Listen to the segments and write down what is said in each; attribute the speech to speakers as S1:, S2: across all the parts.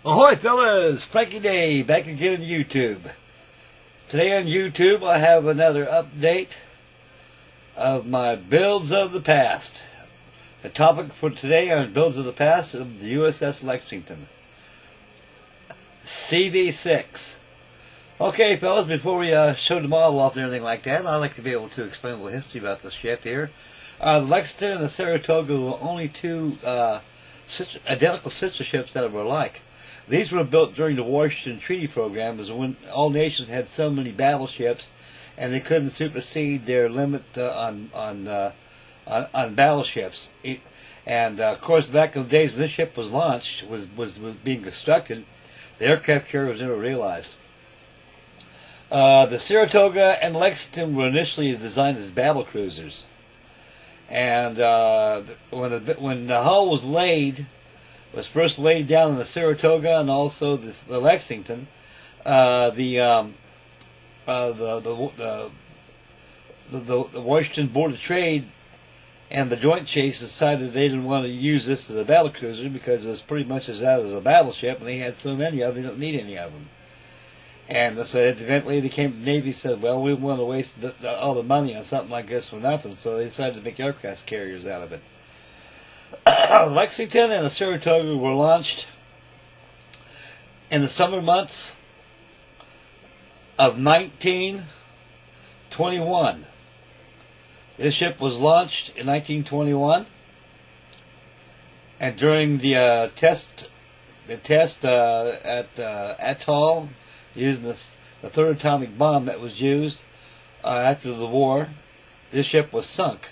S1: Ahoy fellas, Frankie Day back again on YouTube. Today on YouTube I have another update of my builds of the past. The topic for today on builds of the past of the U.s.s. Lexington. CV-6. Okay fellas, before we show the model off and everything like that, I'd like to be able to explain a little history about this ship here. The Lexington and the Saratoga were only two identical sister ships that were alike. These were built during the Washington Treaty Program, as when all nations had so many battleships, and they couldn't supersede their limit on battleships. Of course, back in the days when this ship was launched, was being constructed, the aircraft carrier was never realized. The Saratoga and Lexington were initially designed as battle cruisers, and when the hull was first laid down in the Saratoga and also the Lexington, the Washington Board of Trade and the Joint Chase decided they didn't want to use this as a battle cruiser because it was pretty much as out as a battleship, and they had so many of them, they don't need any of them. And so eventually they came to the Navy and said, well, we don't want to waste all the money on something like this for nothing, so they decided to make aircraft carriers out of it. Lexington and the Saratoga were launched in the summer months of 1921. This ship was launched in 1921, and during the test at Atoll, using the third atomic bomb that was used after the war, this ship was sunk.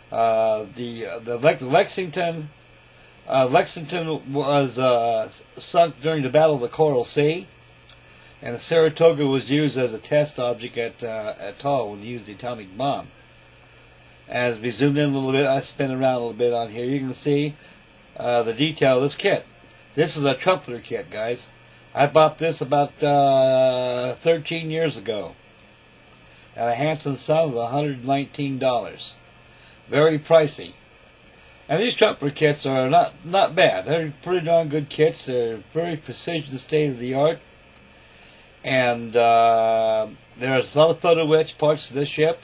S1: The Lexington was sunk during the Battle of the Coral Sea, and the Saratoga was used as a test object at Atoll when they used the atomic bomb. As we zoom in a little bit, I spin around a little bit on here, you can see the detail of this kit. This is a Trumpeter kit, guys. I bought this about 13 years ago at a handsome sum of $119. Very pricey. And these Trumpeter kits are not bad. They're pretty darn good kits. They're very precision, state of the art. And there's a lot of photo etch parts for this ship.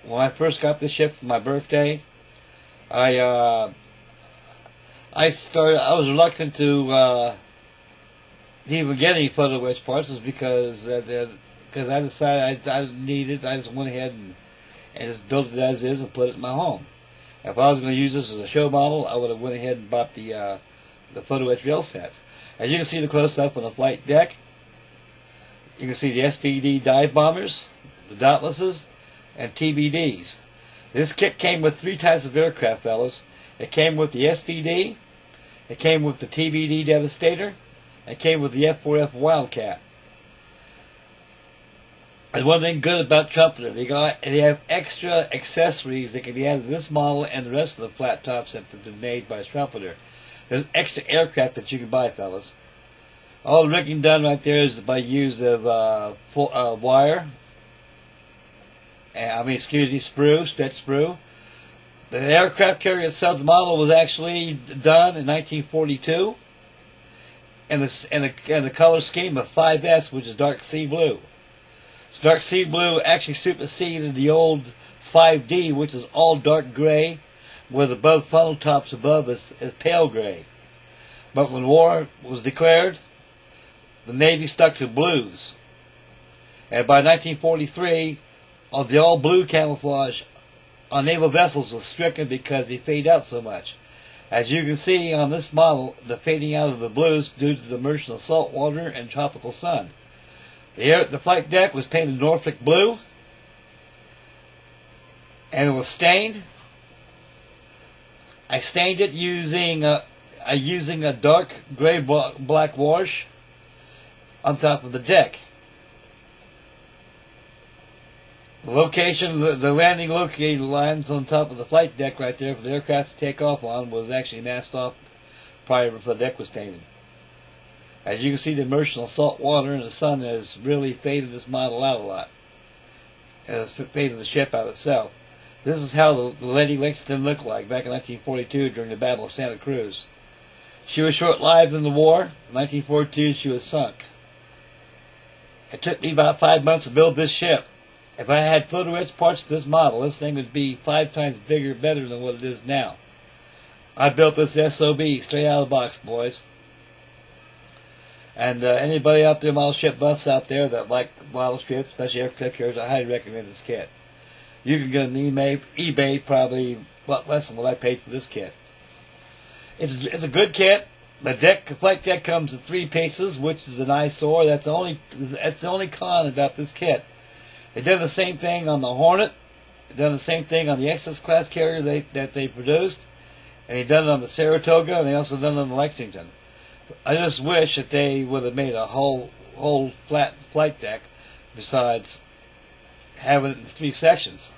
S1: When I first got this ship for my birthday, I was reluctant to even get any photo etch parts, because I decided I didn't need it. I just went ahead and just built it as is and put it in my home. If I was going to use this as a show model, I would have went ahead and bought the photo etch rail sets. As you can see the close-up on the flight deck, you can see the SPD dive bombers, the Dauntlesses, and TBDs. This kit came with three types of aircraft, fellas. It came with the SPD, it came with the TBD Devastator, and it came with the F4F Wildcat. And one thing good about Trumpeter, they have extra accessories that can be added to this model and the rest of the flat tops that have been made by Trumpeter. There's extra aircraft that you can buy, fellas. All the rigging done right there is by use of wire. Sprue, stretch sprue. The aircraft carrier itself, the model was actually done in 1942, and the color scheme of 5S, which is dark sea blue. Dark sea blue actually superseded the old 5D, which is all dark gray, with above funnel tops above is pale gray. But when war was declared, the Navy stuck to blues. And by 1943, the all blue camouflage on naval vessels was stricken because they fade out so much. As you can see on this model, the fading out of the blues due to the immersion of salt water and tropical sun. The flight deck was painted Norfolk blue, and it was stained. I stained it using a dark gray black wash on top of the deck. The location, the landing locating lines on top of the flight deck right there for the aircraft to take off on was actually masked off prior before the deck was painted. As you can see, the immersion of salt water and the sun has really faded this model out a lot. It's faded the ship out itself. This is how the Lady Lexington looked like back in 1942 during the Battle of Santa Cruz. She was short-lived in the war. In 1942, she was sunk. It took me about 5 months to build this ship. If I had photo-etched parts of this model, this thing would be 5 times bigger, better than what it is now. I built this SOB straight out of the box, boys. And anybody out there, model ship buffs out there that like model ships, especially aircraft carriers, I highly recommend this kit. You can get an eBay probably a lot less than what I paid for this kit. It's a good kit. The flight deck comes in 3 pieces, which is an eyesore. That's the only con about this kit. They've done the same thing on the Hornet. They've done the same thing on the U.s.s class carrier that they produced. And they've done it on the Saratoga, and they also done it on the Lexington. I just wish that they would have made a whole flat flight deck besides having it in 3 sections.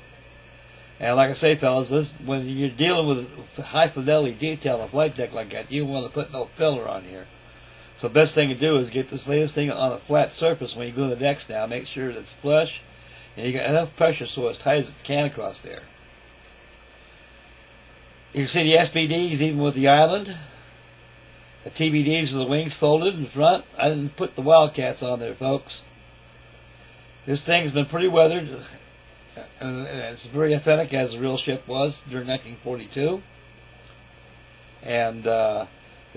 S1: And like I say, fellas, when you're dealing with high fidelity detail on a flight deck like that, you don't want to put no filler on here. So the best thing to do is get this latest thing on a flat surface when you glue the decks down. Make sure that it's flush and you got enough pressure so it's tight as it can across there. You can see the SBDs even with the island. The TBDs with the wings folded in front. I didn't put the Wildcats on there, folks. This thing's been pretty weathered. And it's very authentic as the real ship was during 1942. And the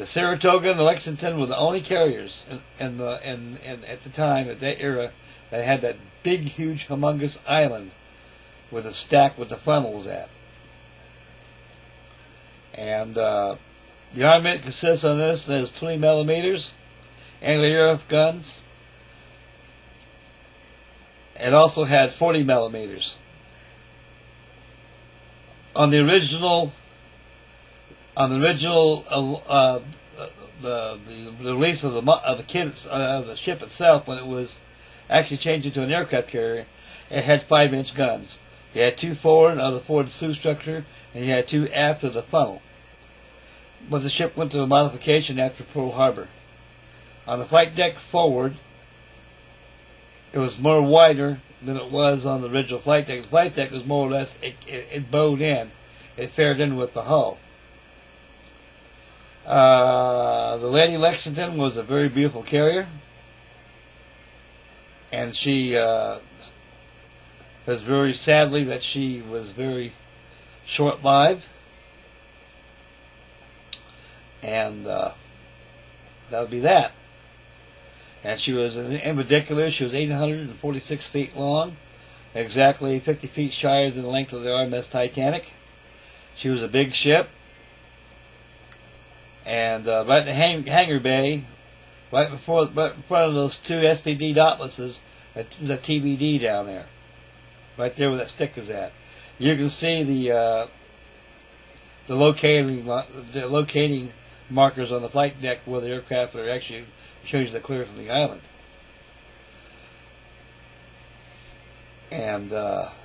S1: Saratoga and the Lexington were the only carriers at the time, at that era, that had that big, huge, humongous island with a stack with the funnels at. And the armament consists on this. There's 20 millimeters anti-aircraft guns. It also had 40 millimeters. On the original, the release of the ship itself, when it was actually changed into an aircraft carrier, it had 5-inch guns. You had 2 forward of the forward slew structure, and you had 2 aft of the funnel. But the ship went to a modification after Pearl Harbor. On the flight deck forward, it was more wider than it was on the original flight deck. The flight deck was more or less, it bowed in. It fared in with the hull. The Lady Lexington was a very beautiful carrier. And she was very sadly that she was very short-lived. And that would be that. And she was in particular, she was 846 feet long, exactly 50 feet shyer than the length of the RMS Titanic. She was a big ship. And right in the hangar bay, right in front of those 2 SPD dotlesses, there's a TBD down there. Right there where that stick is at. You can see the locating markers on the flight deck where the aircraft are actually shows you the clear from the island. And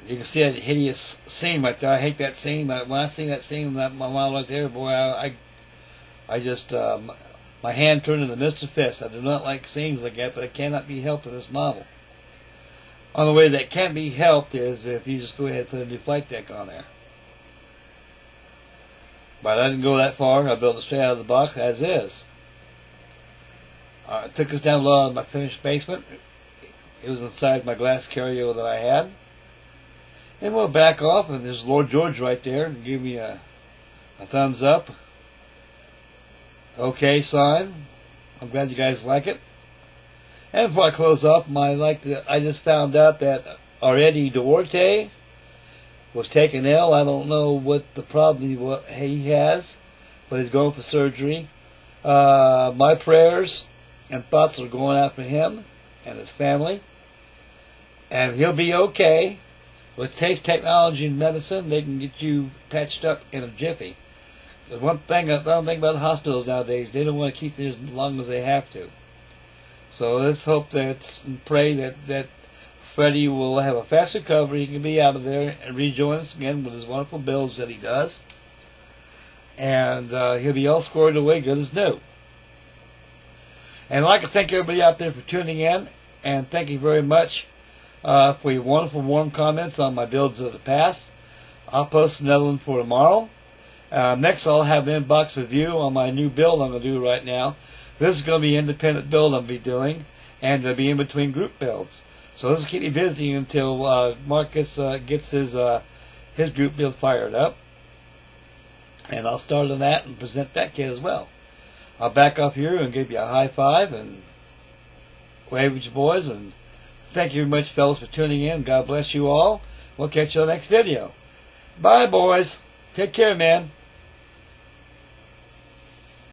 S1: you can see that hideous seam right there. I hate that seam. When I see that seam, that mile right there, boy, I just my hand turned into Mr. Fist. I do not like seams like that, but it cannot be helped in this model. Only way that can be helped is if you just go ahead and put a new flight deck on there. But I didn't go that far. I built it straight out of the box as is. It took us down below my finished basement. It was inside my glass carrier that I had. And we'll back off, and there's Lord George right there. Give me a thumbs up. Okay sign. I'm glad you guys like it. And before I close off, I just found out that our Eddie Duarte was taken ill. I don't know what the problem he has, but he's going for surgery. My prayers and thoughts are going out for him and his family. And he'll be okay. With taste technology and medicine, they can get you patched up in a jiffy. The one thing about the hospitals nowadays, they don't want to keep you as long as they have to. So let's hope and pray that Freddie will have a fast recovery. He can be out of there and rejoin us again with his wonderful builds that he does. And he'll be all squared away good as new. And I'd like to thank everybody out there for tuning in. And thank you very much for your wonderful warm comments on my builds of the past. I'll post another one for tomorrow. Next, I'll have an inbox review on my new build I'm going to do right now. This is going to be an independent build I'm going to be doing, and it'll be in between group builds. So this will keep me busy until Marcus gets his group build fired up. And I'll start on that and present that kit as well. I'll back off here and give you a high five and wave at you boys. And thank you very much, fellas, for tuning in. God bless you all. We'll catch you on the next video. Bye, boys. Take care, man.